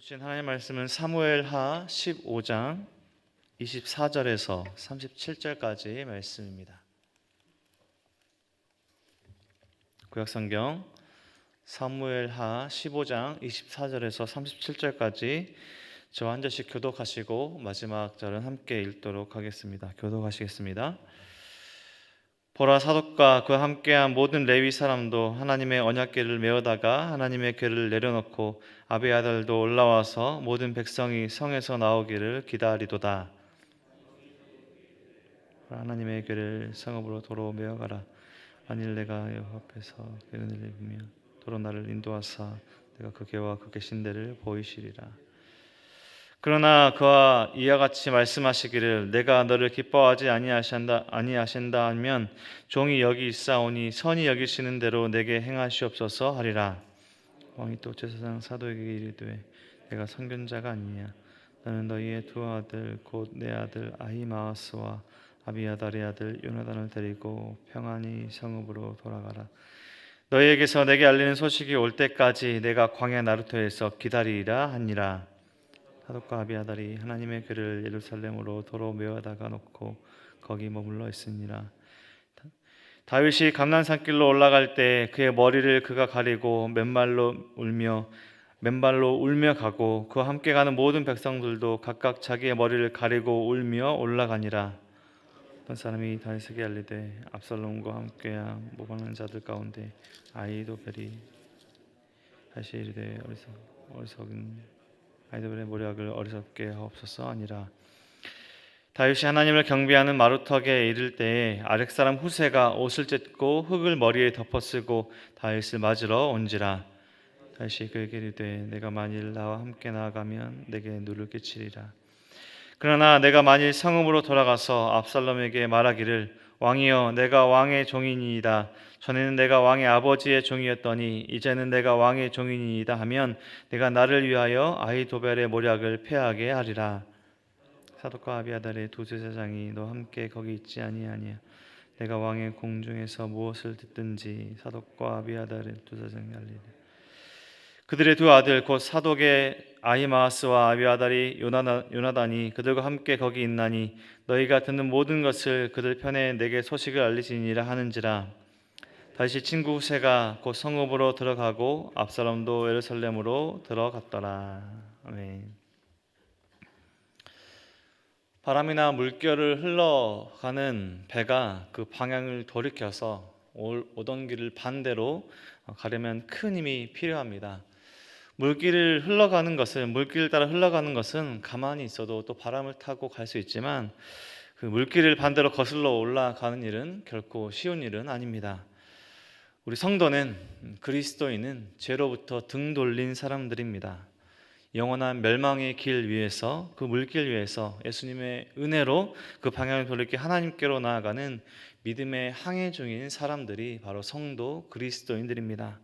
주신 하나님의 말씀은 사무엘하 15장 24절에서 37절까지의 말씀입니다. 구약성경 사무엘하 15장 24절에서 37절까지 저와 한 절씩 교독하시고 마지막 절은 함께 읽도록 하겠습니다. 교독하시겠습니다. 보라, 사독과 그와 함께한 모든 레위 사람도 하나님의 언약궤를 메어다가 하나님의 궤를 내려놓고 아비아달도 올라와서 모든 백성이 성에서 나오기를 기다리도다. 하나님의 궤를 성읍으로 도로 메어가라. 만일 내가 여호와 앞에서 궤를 입으면 도로 나를 인도하사 내가 그 궤와 그 계신 데를 보이시리라. 그러나 그와 이와 같이 말씀하시기를 내가 너를 기뻐하지 아니하신다 하면 종이 여기 있사오니 선히 여기시는 대로 내게 행하시옵소서 하리라. 왕이 또 제사장 사도에게 이르되 내가 선견자가 아니냐. 나는 너희의 두 아들 곧 내 아들 아히마아스와 아비아달의 아들 요나단을 데리고 평안히 성읍으로 돌아가라. 너희에게서 내게 알리는 소식이 올 때까지 내가 광야 나루터에서 기다리리라 하니라. 사독과 아비아달이 하나님의 궤를 예루살렘으로 도로 메어다가 놓고 거기 머물러 있으니라. 다윗이 감난산길로 올라갈 때 그의 머리를 그가 가리고 맨발로 울며 가고 그와 함께 가는 모든 백성들도 각각 자기의 머리를 가리고 울며 올라가니라. 어떤 사람이 다윗에게 알리되 압살롬과 함께한 모방하는 자들 가운데 아히도벨이 다시 이르되 어리석은 아히도벨의 모략을 어리석게 하옵소서 하니라. 다윗이 하나님을 경배하는 마루턱에 이를 때에 아렉 사람 후세가 옷을 찢고 흙을 머리에 덮어쓰고 다윗을 맞으러 온지라. 다윗이 그에게 이르되 내가 만일 나와 함께 나아가면 내게 누를 끼치리라. 그러나 내가 만일 성읍으로 돌아가서 압살롬에게 말하기를 왕이여 내가 왕의 종이니이다. 전에는 내가 왕의 아버지의 종이었더니 이제는 내가 왕의 종이니이다 하면 내가 나를 위하여 아히도벨의 모략을 패하게 하리라. 사독과 아비아달의 두 제사장이 너 함께 거기 있지 아니하냐. 내가 왕의 공중에서 무엇을 듣든지 사독과 아비아달의 두 제사장이 알리라. 그들의 두 아들 곧 사독의 아히마아스와 아비아달이 요나단이 그들과 함께 거기 있나니 너희가 듣는 모든 것을 그들 편에 내게 소식을 알리시니라 하는지라. 다시 친구 후세가 곧 성읍으로 들어가고 압살롬도 예루살렘으로 들어갔더라. 아멘. 바람이나 물결을 흘러가는 배가 그 방향을 돌이켜서 오던 길을 반대로 가려면 큰 힘이 필요합니다. 물길을 따라 흘러가는 것은 가만히 있어도 또 바람을 타고 갈 수 있지만 그 물길을 반대로 거슬러 올라가는 일은 결코 쉬운 일은 아닙니다. 우리 성도는 그리스도인은 죄로부터 등 돌린 사람들입니다. 영원한 멸망의 길 위에서 그 물길 위에서 예수님의 은혜로 그 방향을 돌이켜 하나님께로 나아가는 믿음의 항해 중인 사람들이 바로 성도 그리스도인들입니다.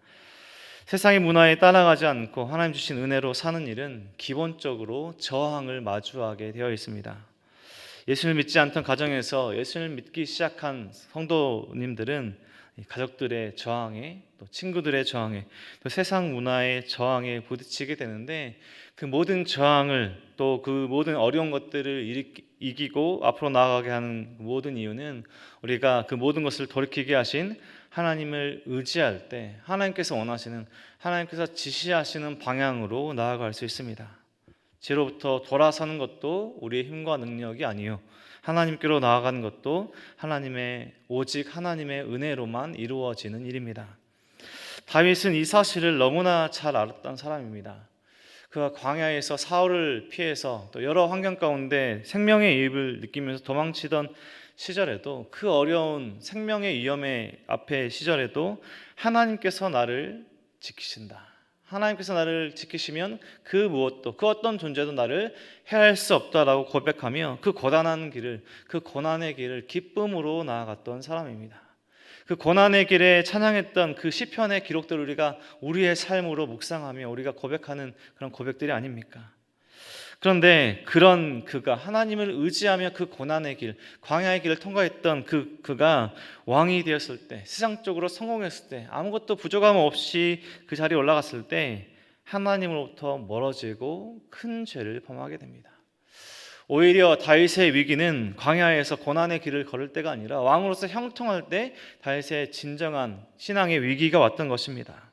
세상의 문화에 따라가지 않고 하나님 주신 은혜로 사는 일은 기본적으로 저항을 마주하게 되어 있습니다. 예수를 믿지 않던 가정에서 예수를 믿기 시작한 성도님들은 가족들의 저항에 또 친구들의 저항에 또 세상 문화의 저항에 부딪히게 되는데 그 모든 저항을 또 그 모든 어려운 것들을 이기고 앞으로 나아가게 하는 모든 이유는 우리가 그 모든 것을 돌이키게 하신 하나님을 의지할 때 하나님께서 지시하시는 방향으로 나아갈 수 있습니다. 죄로부터 돌아서는 것도 우리의 힘과 능력이 아니요 하나님께로 나아가는 것도 오직 하나님의 은혜로만 이루어지는 일입니다. 다윗은 이 사실을 너무나 잘 알았던 사람입니다. 그가 광야에서 사울을 피해서 또 여러 환경 가운데 생명의 위협을 느끼면서 도망치던 시절에도 그 어려운 생명의 위험의 앞에 시절에도 하나님께서 나를 지키신다. 하나님께서 나를 지키시면 그 무엇도 그 어떤 존재도 나를 해할 수 없다라고 고백하며 그 고난의 길을 기쁨으로 나아갔던 사람입니다. 그 고난의 길에 찬양했던 그 시편의 기록들을 우리가 우리의 삶으로 묵상하며 우리가 고백하는 그런 고백들이 아닙니까? 그런데 그런 그가 하나님을 의지하며 그 고난의 길, 광야의 길을 통과했던 그가 왕이 되었을 때, 세상적으로 성공했을 때, 아무것도 부족함 없이 그 자리에 올라갔을 때 하나님으로부터 멀어지고 큰 죄를 범하게 됩니다. 오히려 다윗의 위기는 광야에서 고난의 길을 걸을 때가 아니라 왕으로서 형통할 때 다윗의 진정한 신앙의 위기가 왔던 것입니다.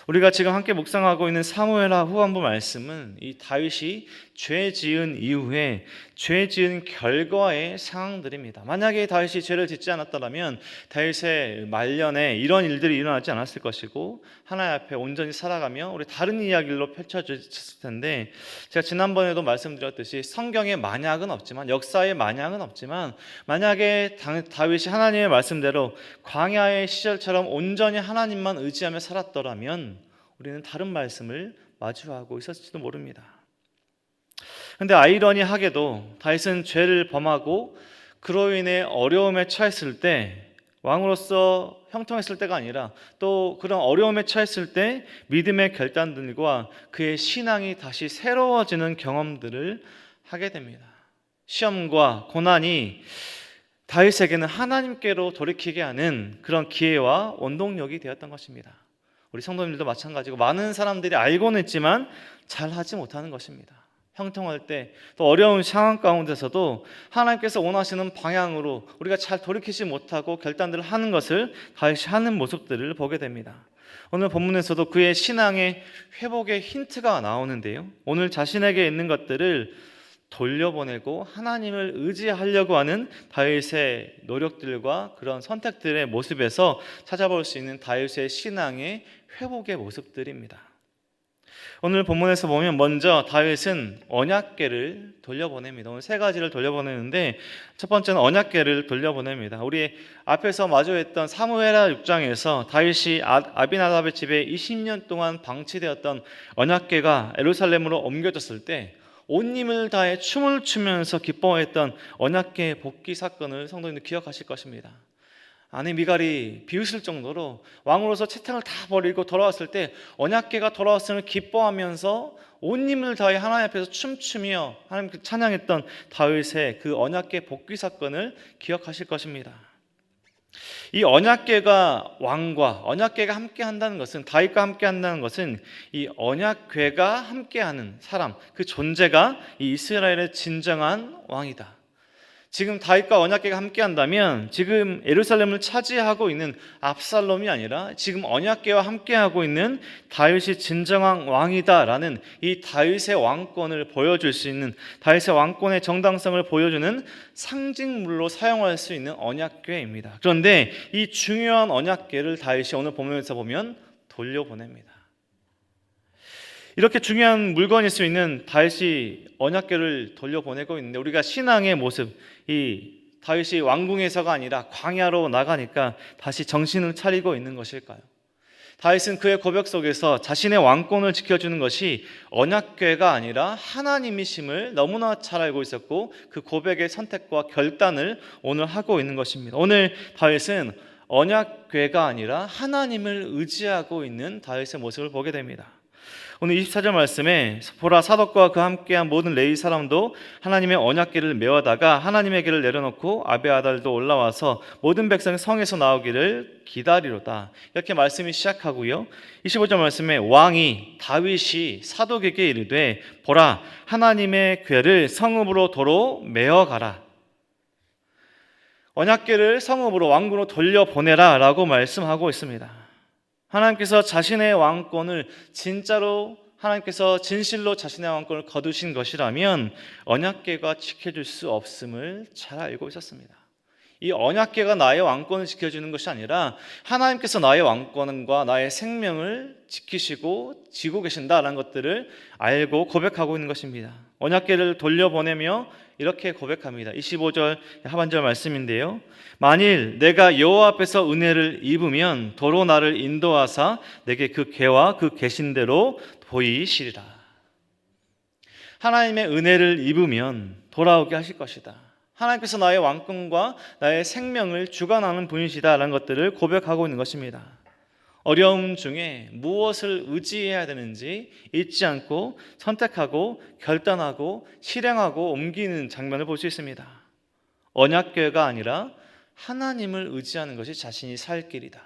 우리가 지금 함께 묵상하고 있는 사무엘하 후반부 말씀은 이 다윗이 죄 지은 이후에 죄 지은 결과의 상황들입니다. 만약에 다윗이 죄를 짓지 않았다면 다윗의 말년에 이런 일들이 일어나지 않았을 것이고 하나님 앞에 온전히 살아가며 우리 다른 이야기로 펼쳐졌을 텐데, 제가 지난번에도 말씀드렸듯이 성경에 만약은 없지만, 역사에 만약은 없지만, 만약에 다윗이 하나님의 말씀대로 광야의 시절처럼 온전히 하나님만 의지하며 살았더라면 우리는 다른 말씀을 마주하고 있었을지도 모릅니다. 그런데 아이러니하게도 다윗은 죄를 범하고 그로 인해 어려움에 처했을 때, 왕으로서 형통했을 때가 아니라 또 그런 어려움에 처했을 때 믿음의 결단들과 그의 신앙이 다시 새로워지는 경험들을 하게 됩니다. 시험과 고난이 다윗에게는 하나님께로 돌이키게 하는 그런 기회와 원동력이 되었던 것입니다. 우리 성도님들도 마찬가지고 많은 사람들이 알고는 있지만 잘하지 못하는 것입니다. 형통할 때 또 어려운 상황 가운데서도 하나님께서 원하시는 방향으로 우리가 잘 돌이키지 못하고 결단들을 하는 것을 다시 하는 모습들을 보게 됩니다. 오늘 본문에서도 그의 신앙의 회복의 힌트가 나오는데요, 오늘 자신에게 있는 것들을 돌려보내고 하나님을 의지하려고 하는 다윗의 노력들과 그런 선택들의 모습에서 찾아볼 수 있는 다윗의 신앙의 회복의 모습들입니다. 오늘 본문에서 보면 먼저 다윗은 언약궤를 돌려보냅니다. 오늘 세 가지를 돌려보내는데, 첫 번째는 언약궤를 돌려보냅니다. 우리 앞에서 마주했던 사무엘하 6장에서 다윗이 아비나답의 집에 20년 동안 방치되었던 언약궤가 예루살렘으로 옮겨졌을 때 온 힘을 다해 춤을 추면서 기뻐했던 언약궤 복귀 사건을 성도님들 기억하실 것입니다. 아내 미갈이 비웃을 정도로 왕으로서 채팅을 다 버리고 돌아왔을 때 언약궤가 돌아왔음을 기뻐하면서 온 힘을 다해 하나님 앞에서 춤추며 하나님께 찬양했던 다윗의 그 언약궤 복귀 사건을 기억하실 것입니다. 이 언약궤가 왕과 언약궤가 함께 한다는 것은, 다윗과 함께 한다는 것은 이 언약궤가 함께하는 사람, 그 존재가 이 이스라엘의 진정한 왕이다. 지금 다윗과 언약궤가 함께 한다면 지금 예루살렘을 차지하고 있는 압살롬이 아니라 지금 언약궤와 함께하고 있는 다윗이 진정한 왕이다라는 이 다윗의 왕권을 보여줄 수 있는, 다윗의 왕권의 정당성을 보여주는 상징물로 사용할 수 있는 언약궤입니다. 그런데 이 중요한 언약궤를 다윗이 오늘 본문에서 보면 돌려보냅니다. 이렇게 중요한 물건일 수 있는 다윗이 언약궤를 돌려보내고 있는데, 우리가 신앙의 모습, 이 다윗이 왕궁에서가 아니라 광야로 나가니까 다시 정신을 차리고 있는 것일까요? 다윗은 그의 고백 속에서 자신의 왕권을 지켜주는 것이 언약궤가 아니라 하나님이심을 너무나 잘 알고 있었고, 그 고백의 선택과 결단을 오늘 하고 있는 것입니다. 오늘 다윗은 언약궤가 아니라 하나님을 의지하고 있는 다윗의 모습을 보게 됩니다. 오늘 24절 말씀에 보라, 사독과 그 함께한 모든 레위 사람도 하나님의 언약궤를 메어다가 하나님의 궤를 내려놓고 아비아달도 올라와서 모든 백성이 성에서 나오기를 기다리로다, 이렇게 말씀이 시작하고요. 25절 말씀에 왕이 다윗이 사독에게 이르되 보라, 하나님의 궤를 성읍으로 도로 메어가라, 언약궤를 성읍으로 왕궁으로 돌려보내라 라고 말씀하고 있습니다. 하나님께서 자신의 왕권을 진짜로, 하나님께서 진실로 자신의 왕권을 거두신 것이라면 언약궤가 지켜줄 수 없음을 잘 알고 있었습니다. 이 언약궤가 나의 왕권을 지켜주는 것이 아니라 하나님께서 나의 왕권과 나의 생명을 지키시고 지고 계신다라는 것들을 알고 고백하고 있는 것입니다. 언약궤를 돌려보내며 이렇게 고백합니다. 25절 하반절 말씀인데요, 만일 내가 여호와 앞에서 은혜를 입으면 도로 나를 인도하사 내게 그 궤와 그 계신대로 보이시리라. 하나님의 은혜를 입으면 돌아오게 하실 것이다. 하나님께서 나의 왕권과 나의 생명을 주관하는 분이시다라는 것들을 고백하고 있는 것입니다. 어려움 중에 무엇을 의지해야 되는지 잊지 않고 선택하고 결단하고 실행하고 옮기는 장면을 볼 수 있습니다. 언약궤가 아니라 하나님을 의지하는 것이 자신이 살 길이다.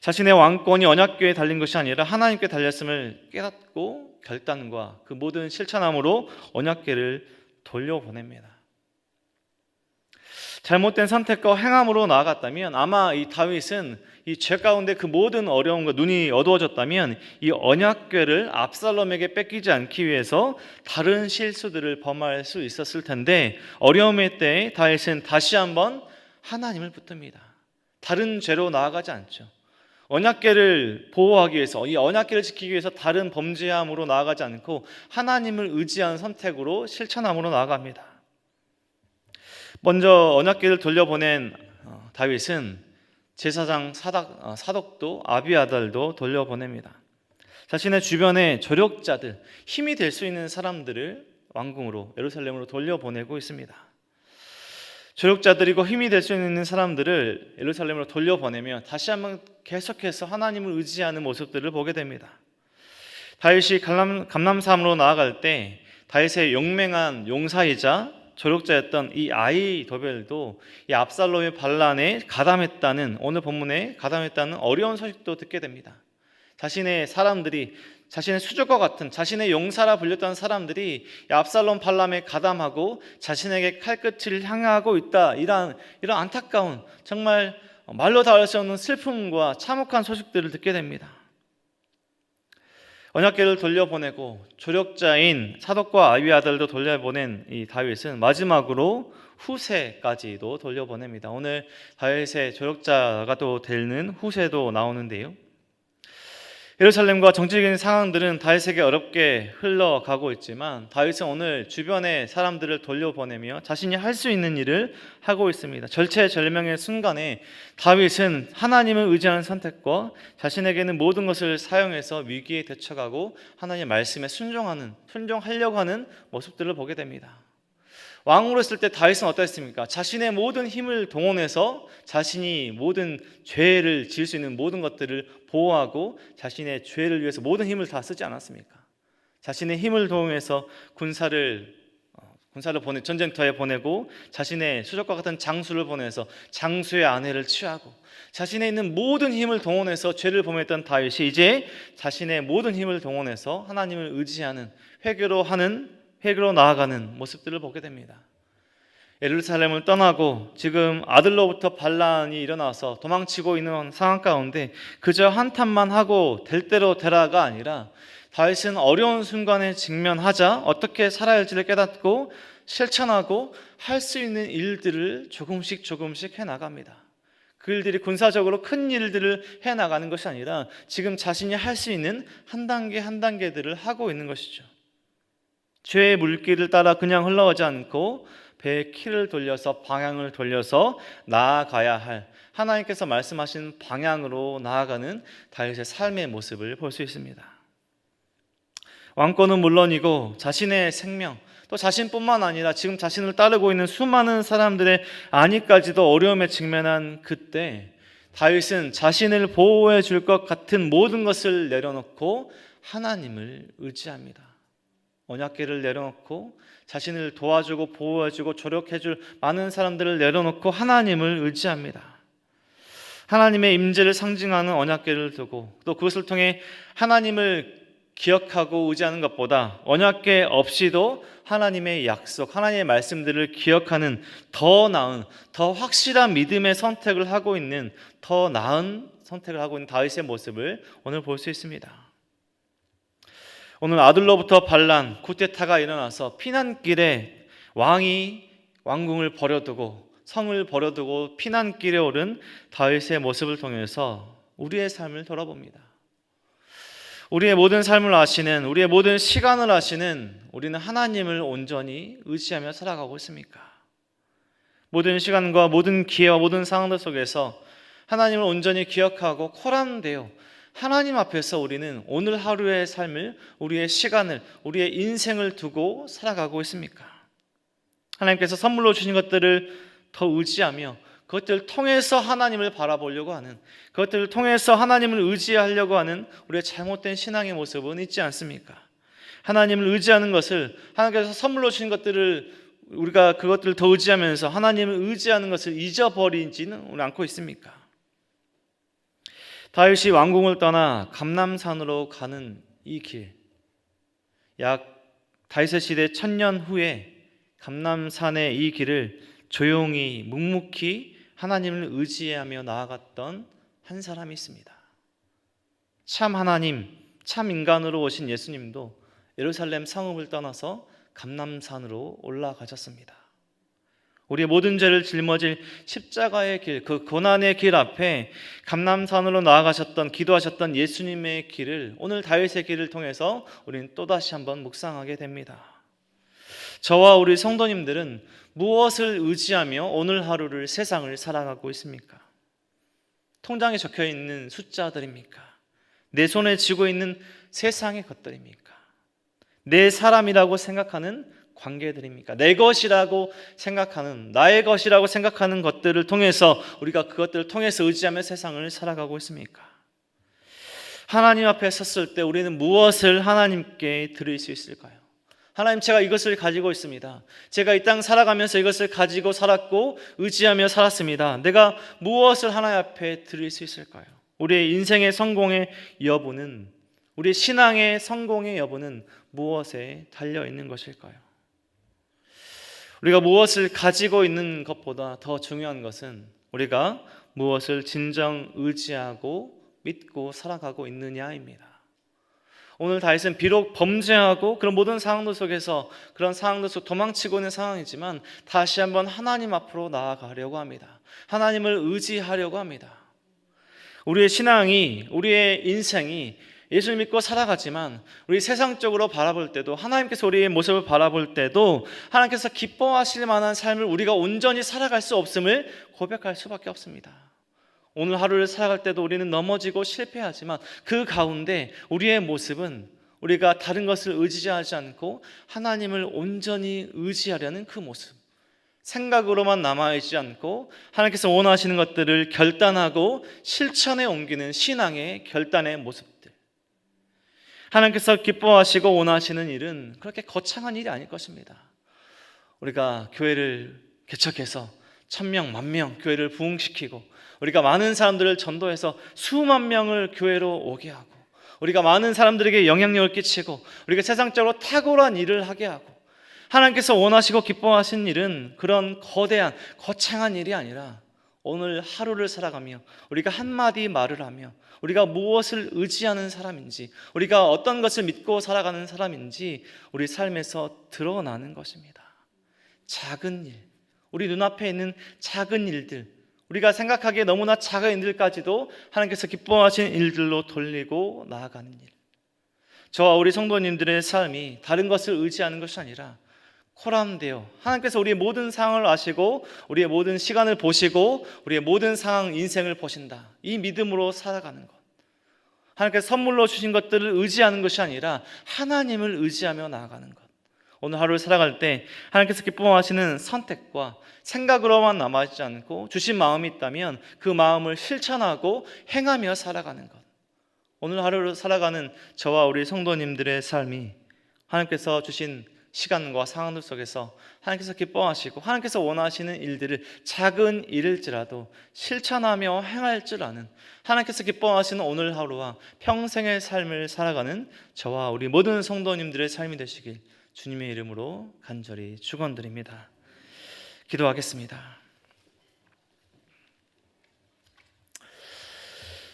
자신의 왕권이 언약궤에 달린 것이 아니라 하나님께 달렸음을 깨닫고 결단과 그 모든 실천함으로 언약궤를 돌려보냅니다. 잘못된 선택과 행함으로 나아갔다면 아마 이 다윗은 이 죄 가운데 그 모든 어려움과 눈이 어두워졌다면 이 언약궤를 압살롬에게 뺏기지 않기 위해서 다른 실수들을 범할 수 있었을 텐데, 어려움의 때에 다윗은 다시 한번 하나님을 붙듭니다. 다른 죄로 나아가지 않죠. 언약궤를 보호하기 위해서, 이 언약궤를 지키기 위해서 다른 범죄함으로 나아가지 않고 하나님을 의지한 선택으로 실천함으로 나아갑니다. 먼저 언약궤를 돌려보낸 다윗은 제사장 사독도 아비아달도 돌려보냅니다. 자신의 주변에 조력자들, 힘이 될 수 있는 사람들을 왕궁으로, 예루살렘으로 돌려보내고 있습니다. 조력자들이고 힘이 될 수 있는 사람들을 예루살렘으로 돌려보내며 다시 한번 계속해서 하나님을 의지하는 모습들을 보게 됩니다. 다윗이 감람산으로 나아갈 때 다윗의 용맹한 용사이자 조력자였던 이 아히도벨도 이 압살롬의 반란에 가담했다는, 오늘 본문에 가담했다는 어려운 소식도 듣게 됩니다. 자신의 사람들이, 자신의 수족과 같은 자신의 용사라 불렸던 사람들이 이 압살롬 반란에 가담하고 자신에게 칼끝을 향하고 있다, 이런 안타까운, 정말 말로 다 할 수 없는 슬픔과 참혹한 소식들을 듣게 됩니다. 언약궤를 돌려보내고 조력자인 사독과 아비아달도 돌려보낸 이 다윗은 마지막으로 후세까지도 돌려보냅니다. 오늘 다윗의 조력자가 또 되는 후세도 나오는데요. 예루살렘과 정치적인 상황들은 다윗에게 어렵게 흘러가고 있지만 다윗은 오늘 주변의 사람들을 돌려보내며 자신이 할 수 있는 일을 하고 있습니다. 절체절명의 순간에 다윗은 하나님을 의지하는 선택과 자신에게는 모든 것을 사용해서 위기에 대처하고 하나님의 말씀에 순종하려고 하는 모습들을 보게 됩니다. 왕으로 있을 때 다윗은 어떠했습니까? 자신의 모든 힘을 동원해서 자신이 모든 죄를 지을 수 있는 모든 것들을 보호하고 자신의 죄를 위해서 모든 힘을 다 쓰지 않았습니까? 자신의 힘을 동원해서 군사를 전쟁터에 보내고 자신의 수족과 같은 장수를 보내서 장수의 아내를 취하고 자신의 있는 모든 힘을 동원해서 죄를 범했던 다윗이 이제 자신의 모든 힘을 동원해서 하나님을 의지하는, 회개로 나아가는 모습들을 보게 됩니다. 예루살렘을 떠나고 지금 아들로부터 반란이 일어나서 도망치고 있는 상황 가운데 그저 한탄만 하고 될 대로 되라가 아니라 다윗은 어려운 순간에 직면하자 어떻게 살아야 할지를 깨닫고 실천하고 할 수 있는 일들을 조금씩 해나갑니다. 그 일들이 군사적으로 큰 일들을 해나가는 것이 아니라 지금 자신이 할 수 있는 한 단계들을 하고 있는 것이죠. 죄의 물길을 따라 그냥 흘러가지 않고 배의 키를 돌려서, 방향을 돌려서 나아가야 할, 하나님께서 말씀하신 방향으로 나아가는 다윗의 삶의 모습을 볼 수 있습니다. 왕권은 물론이고 자신의 생명, 또 자신뿐만 아니라 지금 자신을 따르고 있는 수많은 사람들의 안위까지도 어려움에 직면한 그때 다윗은 자신을 보호해 줄 것 같은 모든 것을 내려놓고 하나님을 의지합니다. 언약궤를 내려놓고 자신을 도와주고 보호해주고 조력해줄 많은 사람들을 내려놓고 하나님을 의지합니다. 하나님의 임재를 상징하는 언약궤를 두고 또 그것을 통해 하나님을 기억하고 의지하는 것보다 언약궤 없이도 하나님의 약속, 하나님의 말씀들을 기억하는 더 나은, 더 확실한 믿음의 선택을 하고 있는, 더 나은 선택을 하고 있는 다윗의 모습을 오늘 볼 수 있습니다. 오늘 아들로부터 반란, 쿠데타가 일어나서 피난길에 왕이 왕궁을 버려두고 성을 버려두고 피난길에 오른 다윗의 모습을 통해서 우리의 삶을 돌아봅니다. 우리의 모든 삶을 아시는, 우리의 모든 시간을 아시는 우리는 하나님을 온전히 의지하며 살아가고 있습니까? 모든 시간과 모든 기회와 모든 상황들 속에서 하나님을 온전히 기억하고 코람되어 하나님 앞에서 우리는 오늘 하루의 삶을, 우리의 시간을, 우리의 인생을 두고 살아가고 있습니까? 하나님께서 선물로 주신 것들을 더 의지하며 그것들을 통해서 하나님을 바라보려고 하는, 그것들을 통해서 하나님을 의지하려고 하는 우리의 잘못된 신앙의 모습은 있지 않습니까? 하나님을 의지하는 것을, 하나님께서 선물로 주신 것들을 우리가 그것들을 더 의지하면서 하나님을 의지하는 것을 잊어버리지는 않고 있습니까? 다윗이 왕궁을 떠나 감람산으로 가는 이 길, 약 다윗의 시대 1000년 후에 감람산의 이 길을 조용히 묵묵히 하나님을 의지하며 나아갔던 한 사람이 있습니다. 참 하나님, 참 인간으로 오신 예수님도 예루살렘 성읍을 떠나서 감람산으로 올라가셨습니다. 우리의 모든 죄를 짊어질 십자가의 길, 그 고난의 길 앞에 감람산으로 나아가셨던, 기도하셨던 예수님의 길을, 오늘 다윗의 길을 통해서 우리는 또다시 한번 묵상하게 됩니다. 저와 우리 성도님들은 무엇을 의지하며 오늘 하루를, 세상을 살아가고 있습니까? 통장에 적혀 있는 숫자들입니까? 내 손에 쥐고 있는 세상의 것들입니까? 내 사람이라고 생각하는 관계들입니까? 내 것이라고 생각하는, 나의 것이라고 생각하는 것들을 통해서, 우리가 그것들을 통해서 의지하며 세상을 살아가고 있습니까? 하나님 앞에 섰을 때 우리는 무엇을 하나님께 드릴 수 있을까요? 하나님, 제가 이것을 가지고 있습니다. 제가 이 땅 살아가면서 이것을 가지고 살았고 의지하며 살았습니다. 내가 무엇을 하나님 앞에 드릴 수 있을까요? 우리의 인생의 성공의 여부는, 우리의 신앙의 성공의 여부는 무엇에 달려 있는 것일까요? 우리가 무엇을 가지고 있는 것보다 더 중요한 것은 우리가 무엇을 진정 의지하고 믿고 살아가고 있느냐입니다. 오늘 다윗은 비록 범죄하고 그런 모든 상황들 속에서, 그런 상황들 속 도망치고 있는 상황이지만 다시 한번 하나님 앞으로 나아가려고 합니다. 하나님을 의지하려고 합니다. 우리의 신앙이, 우리의 인생이 예수를 믿고 살아가지만 우리 세상적으로 바라볼 때도, 하나님께서 우리의 모습을 바라볼 때도 하나님께서 기뻐하실 만한 삶을 우리가 온전히 살아갈 수 없음을 고백할 수밖에 없습니다. 오늘 하루를 살아갈 때도 우리는 넘어지고 실패하지만 그 가운데 우리의 모습은 우리가 다른 것을 의지하지 않고 하나님을 온전히 의지하려는 그 모습, 생각으로만 남아있지 않고 하나님께서 원하시는 것들을 결단하고 실천에 옮기는 신앙의 결단의 모습들. 하나님께서 기뻐하시고 원하시는 일은 그렇게 거창한 일이 아닐 것입니다. 우리가 교회를 개척해서 1000명, 10,000명 교회를 부흥시키고, 우리가 많은 사람들을 전도해서 수만 명을 교회로 오게 하고, 우리가 많은 사람들에게 영향력을 끼치고, 우리가 세상적으로 탁월한 일을 하게 하고, 하나님께서 원하시고 기뻐하신 일은 그런 거대한 거창한 일이 아니라 오늘 하루를 살아가며 우리가 한마디 말을 하며 우리가 무엇을 의지하는 사람인지, 우리가 어떤 것을 믿고 살아가는 사람인지 우리 삶에서 드러나는 것입니다. 작은 일, 우리 눈앞에 있는 작은 일들, 우리가 생각하기에 너무나 작은 일들까지도 하나님께서 기뻐하시는 일들로 돌리고 나아가는 일. 저와 우리 성도님들의 삶이 다른 것을 의지하는 것이 아니라 코람되어 하나님께서 우리의 모든 상황을 아시고 우리의 모든 시간을 보시고 우리의 모든 상황, 인생을 보신다, 이 믿음으로 살아가는 것. 하나님께서 선물로 주신 것들을 의지하는 것이 아니라 하나님을 의지하며 나아가는 것. 오늘 하루를 살아갈 때 하나님께서 기뻐하시는 선택과 생각으로만 남아있지 않고 주신 마음이 있다면 그 마음을 실천하고 행하며 살아가는 것. 오늘 하루를 살아가는 저와 우리 성도님들의 삶이 하나님께서 주신 시간과 상황들 속에서 하나님께서 기뻐하시고 하나님께서 원하시는 일들을, 작은 일일지라도 실천하며 행할 줄 아는, 하나님께서 기뻐하시는 오늘 하루와 평생의 삶을 살아가는 저와 우리 모든 성도님들의 삶이 되시길 주님의 이름으로 간절히 축원드립니다. 기도하겠습니다.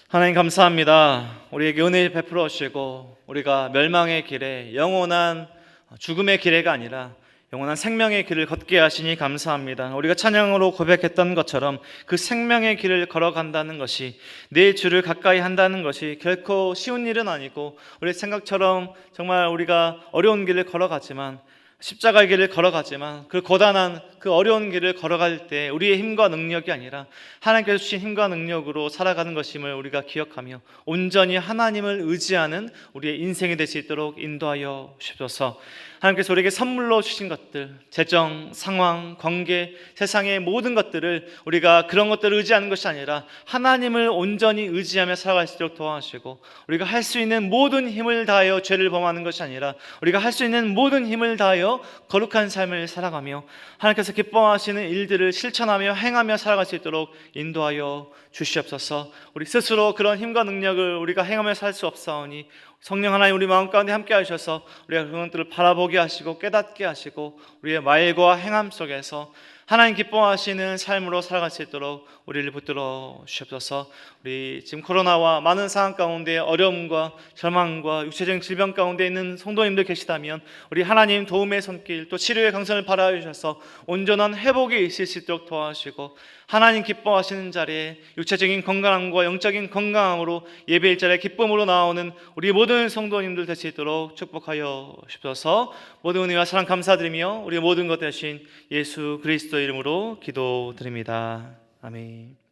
하나님 감사합니다. 우리에게 은혜 베풀어 주시고 우리가 멸망의 길에, 영원한 죽음의 길에가 아니라 영원한 생명의 길을 걷게 하시니 감사합니다. 우리가 찬양으로 고백했던 것처럼 그 생명의 길을 걸어간다는 것이, 내 주를 가까이 한다는 것이 결코 쉬운 일은 아니고, 우리 생각처럼 정말 우리가 어려운 길을 걸어가지만, 십자가의 길을 걸어가지만 그 고단한 그 어려운 길을 걸어갈 때 우리의 힘과 능력이 아니라 하나님께서 주신 힘과 능력으로 살아가는 것임을 우리가 기억하며 온전히 하나님을 의지하는 우리의 인생이 될 수 있도록 인도하여 주셔서, 하나님께서 우리에게 선물로 주신 것들, 재정, 상황, 관계, 세상의 모든 것들을 우리가 그런 것들을 의지하는 것이 아니라 하나님을 온전히 의지하며 살아갈 수 있도록 도와주시고, 우리가 할 수 있는 모든 힘을 다하여 죄를 범하는 것이 아니라 우리가 할 수 있는 모든 힘을 다하여 거룩한 삶을 살아가며 하나님께서 하나님께서 기뻐하시는 일들을 실천하며 행하며 살아갈 수 있도록 인도하여 주시옵소서. 우리 스스로 그런 힘과 능력을 우리가 행하며 살 수 없사오니 성령 하나님 우리 마음 가운데 함께 하셔서 우리가 그런 것들을 바라보게 하시고 깨닫게 하시고 우리의 말과 행함 속에서 하나님 기뻐하시는 삶으로 살아갈 수 있도록 우리를 붙들어 주시옵소서. 우리 지금 코로나와 많은 상황 가운데 어려움과 절망과 육체적인 질병 가운데 있는 성도님들 계시다면 우리 하나님 도움의 손길 또 치료의 강선을 바라여 주셔서 온전한 회복이 있을 수 있도록 도와주시고 하나님 기뻐하시는 자리에 육체적인 건강함과 영적인 건강함으로 예배일자리에 기쁨으로 나오는 우리 모든 성도님들 될 수 있도록 축복하여 주옵소서. 모든 은혜와 사랑 감사드리며 우리 모든 것 대신 예수 그리스도 이름으로 기도드립니다. 아멘.